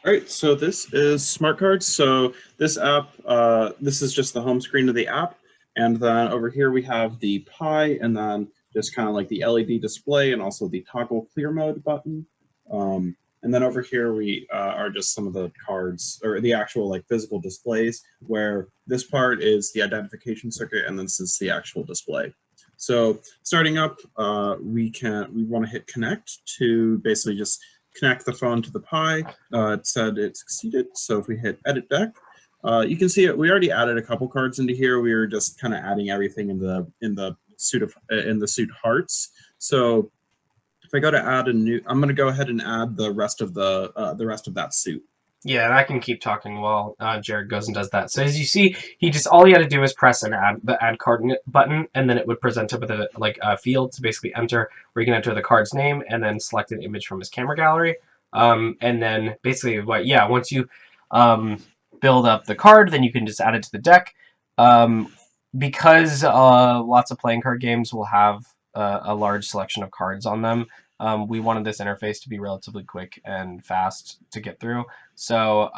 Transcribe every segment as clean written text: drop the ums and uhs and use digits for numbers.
All right, so this is SmartCards. So this app, this is just the home screen of the app, and then over here we have the Pi, and then just kind of like the LED display, and also the toggle clear mode button. And then over here we are just some of the cards or the actual like physical displays, where this part is the identification circuit, and this is the actual display. So starting up, we want to hit connect to basically just connect the phone to the Pi. It said it succeeded. So if we hit edit deck, you can see it. We already added a couple cards into here. We were just kind of adding everything in the suit hearts. So if I go to add a new, I'm going to go ahead and add the rest of that suit. Yeah, and I can keep talking while Jared goes and does that. So as you see, all he had to do is press the add card button, and then it would present him with a field to basically enter, where you can enter the card's name and then select an image from his camera gallery. And then basically, once you build up the card, then you can just add it to the deck. Because lots of playing card games will have a large selection of cards on them. We wanted this interface to be relatively quick and fast to get through. So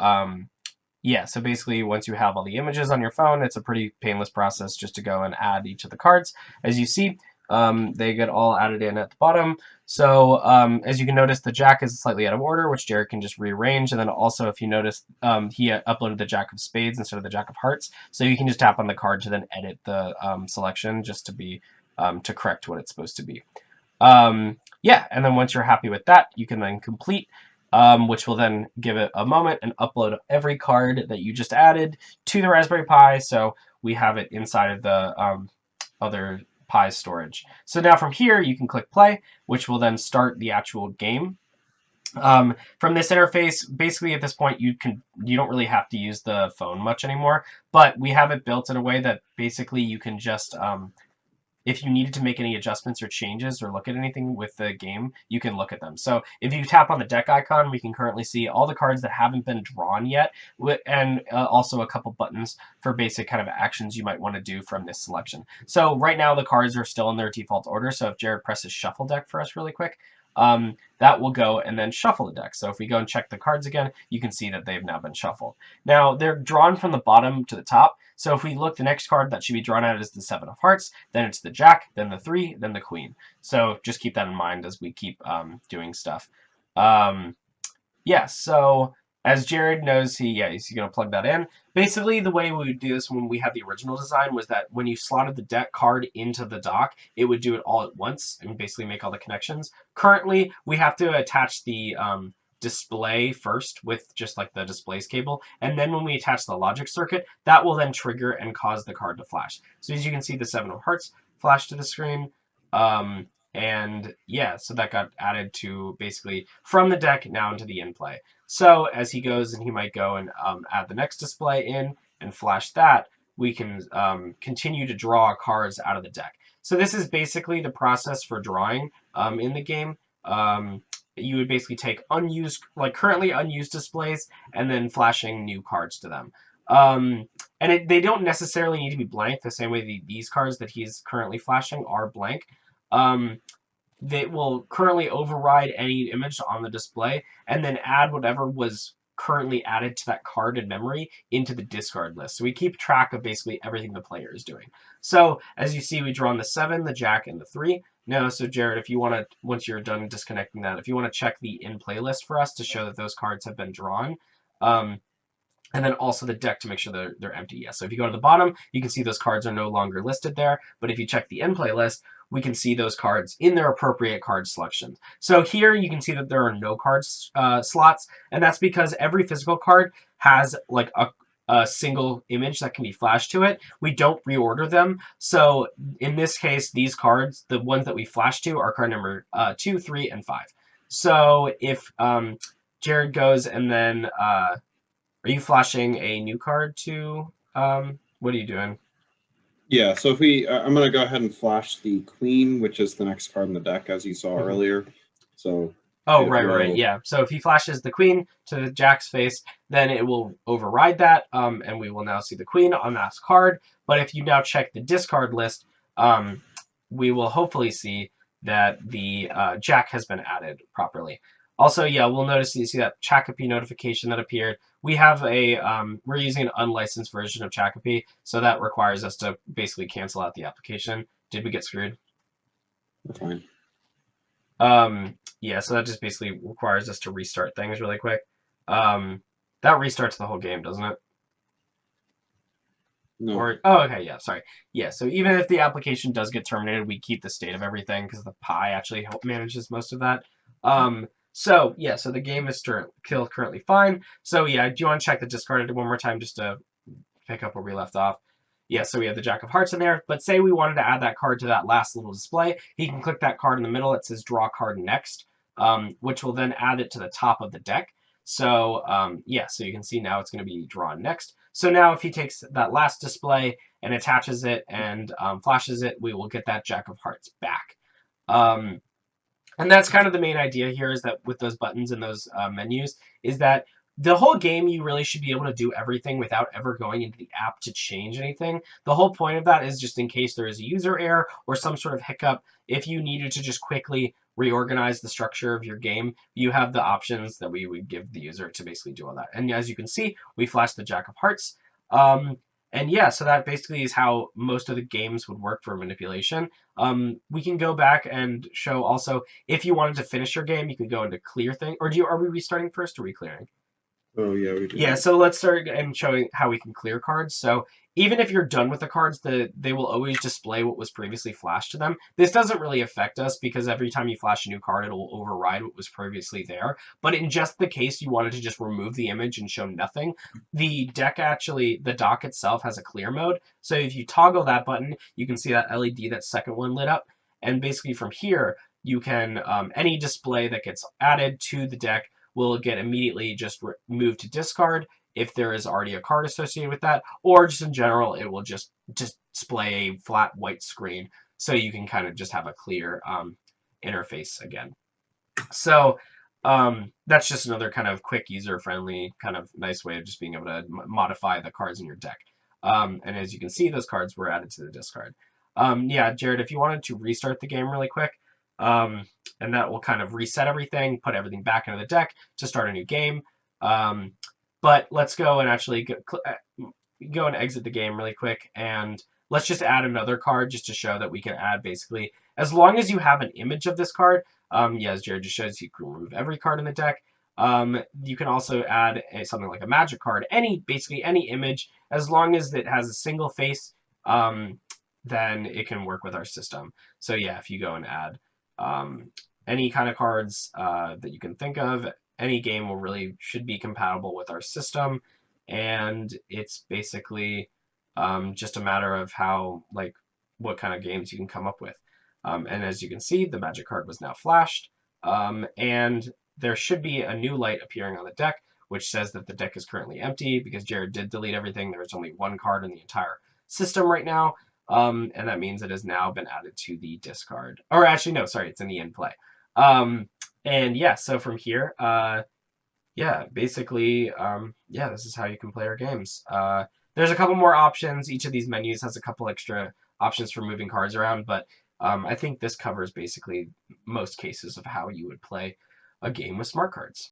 so basically once you have all the images on your phone, it's a pretty painless process just to go and add each of the cards. As you see, they get all added in at the bottom. So as you can notice, the Jack is slightly out of order, which Jared can just rearrange. And then also, if you notice, he uploaded the Jack of Spades instead of the Jack of Hearts. So you can just tap on the card to then edit the selection just to be to correct what it's supposed to be. And then once you're happy with that, you can then complete, which will then give it a moment and upload every card that you just added to the Raspberry Pi. So we have it inside of the other Pi storage. So now from here, you can click play, which will then start the actual game. From this interface, basically at this point, you don't really have to use the phone much anymore, but we have it built in a way that basically you can just if you needed to make any adjustments or changes or look at anything with the game, you can look at them. So if you tap on the deck icon, we can currently see all the cards that haven't been drawn yet, and also a couple buttons for basic kind of actions you might want to do from this selection. So right now the cards are still in their default order. So if Jared presses shuffle deck for us really quick, that will go and then shuffle the deck. So if we go and check the cards again, you can see that they've now been shuffled. Now they're drawn from the bottom to the top. So if we look, the next card that should be drawn out is the 7 of Hearts, then it's the Jack, then the 3, then the Queen. So just keep that in mind as we keep doing stuff. So as Jared knows, he's going to plug that in. Basically, the way we would do this when we had the original design was that when you slotted the deck card into the dock, it would do it all at once and basically make all the connections. Currently, we have to attach the display first with just like the displays cable, and then when we attach the logic circuit, that will then trigger and cause the card to flash. So as you can see, the 7 of Hearts flashed to the screen. So that got added to basically from the deck now into the in play. So as he goes and he might go and add the next display in and flash that, we can continue to draw cards out of the deck. So this is basically the process for drawing in the game. You would basically take currently unused displays and then flashing new cards to them. They don't necessarily need to be blank the same way these cards that he's currently flashing are blank. They will currently override any image on the display and then add whatever was currently added to that card in memory into the discard list. So we keep track of basically everything the player is doing. So as you see, we draw on the 7, the Jack, and the 3. Now, so Jared, if you want to, once you're done disconnecting that, if you want to check the in-play list for us to show that those cards have been drawn, and then also the deck to make sure they're empty. Yeah, so if you go to the bottom, you can see those cards are no longer listed there. But if you check the in-play list, we can see those cards in their appropriate card selections. So here you can see that there are no card slots, and that's because every physical card has like a single image that can be flashed to it. We don't reorder them. So in this case, these cards, the ones that we flash to, are card number 2, 3, and 5. So if Jared goes and then... are you flashing a new card to, what are you doing? Yeah, so if I'm going to go ahead and flash the Queen, which is the next card in the deck, as you saw earlier. So. Oh, right, yeah. So if he flashes the Queen to Jack's face, then it will override that, and we will now see the Queen on that card. But if you now check the discard list, we will hopefully see that the Jack has been added properly. Also, yeah, we'll notice you see that Chakapy notification that appeared. We have we're using an unlicensed version of Chakapy, so that requires us to basically cancel out the application. Did we get screwed? We're fine. Yeah, so that just basically requires us to restart things really quick. That restarts the whole game, doesn't it? No. Or, oh, okay, yeah, sorry. Yeah, so even if the application does get terminated, we keep the state of everything because the Pi actually manages most of that. So yeah, so the game is still currently fine. So yeah, do you want to check the discard one more time just to pick up where we left off? Yeah, so we have the Jack of Hearts in there, but say we wanted to add that card to that last little display, he can click that card in the middle. It says draw card next, which will then add it to the top of the deck. So yeah, so you can see now it's going to be drawn next. So now if he takes that last display and attaches it and flashes it, we will get that Jack of Hearts back. Um, and that's kind of the main idea here is that with those buttons and those menus is that the whole game you really should be able to do everything without ever going into the app to change anything. The whole point of that is just in case there is a user error or some sort of hiccup, if you needed to just quickly reorganize the structure of your game, you have the options that we would give the user to basically do all that. And as you can see, we flashed the Jack of Hearts. And yeah, so that basically is how most of the games would work for manipulation. We can go back and show also if you wanted to finish your game, you could go into clear thing. Or are we restarting first or re-clearing? Oh yeah, we do Yeah, that. so let's start and showing how we can clear cards. So even if you're done with the cards, they will always display what was previously flashed to them. This doesn't really affect us because every time you flash a new card, it'll override what was previously there. But in just the case you wanted to just remove the image and show nothing, the dock itself has a clear mode. So if you toggle that button, you can see that LED, that second one lit up. And basically from here, you can, any display that gets added to the deck will get immediately just moved to discard if there is already a card associated with that, or just in general, it will just display a flat white screen so you can kind of just have a clear interface again. So that's just another kind of quick, user-friendly, kind of nice way of just being able to modify the cards in your deck. And as you can see, those cards were added to the discard. Yeah, Jared, if you wanted to restart the game really quick, um, and that will kind of reset everything, put everything back into the deck to start a new game. Um, but let's go and actually go and exit the game really quick, and let's just add another card just to show that we can add basically, as long as you have an image of this card, yeah, as Jared just shows, you can remove every card in the deck. You can also add something like a magic card, basically any image, as long as it has a single face, then it can work with our system. So yeah, if you go and add any kind of cards that you can think of, any game will really should be compatible with our system, and it's basically just a matter of how what kind of games you can come up with. And as you can see, the magic card was now flashed, and there should be a new light appearing on the deck, which says that the deck is currently empty because Jared did delete everything. There's only one card in the entire system right now, and that means it has now been added to the discard. Or actually, no, sorry, it's in the in play. And yeah, so from here, yeah, basically, yeah, this is how you can play our games. There's a couple more options. Each of these menus has a couple extra options for moving cards around, but I think this covers basically most cases of how you would play a game with smart cards.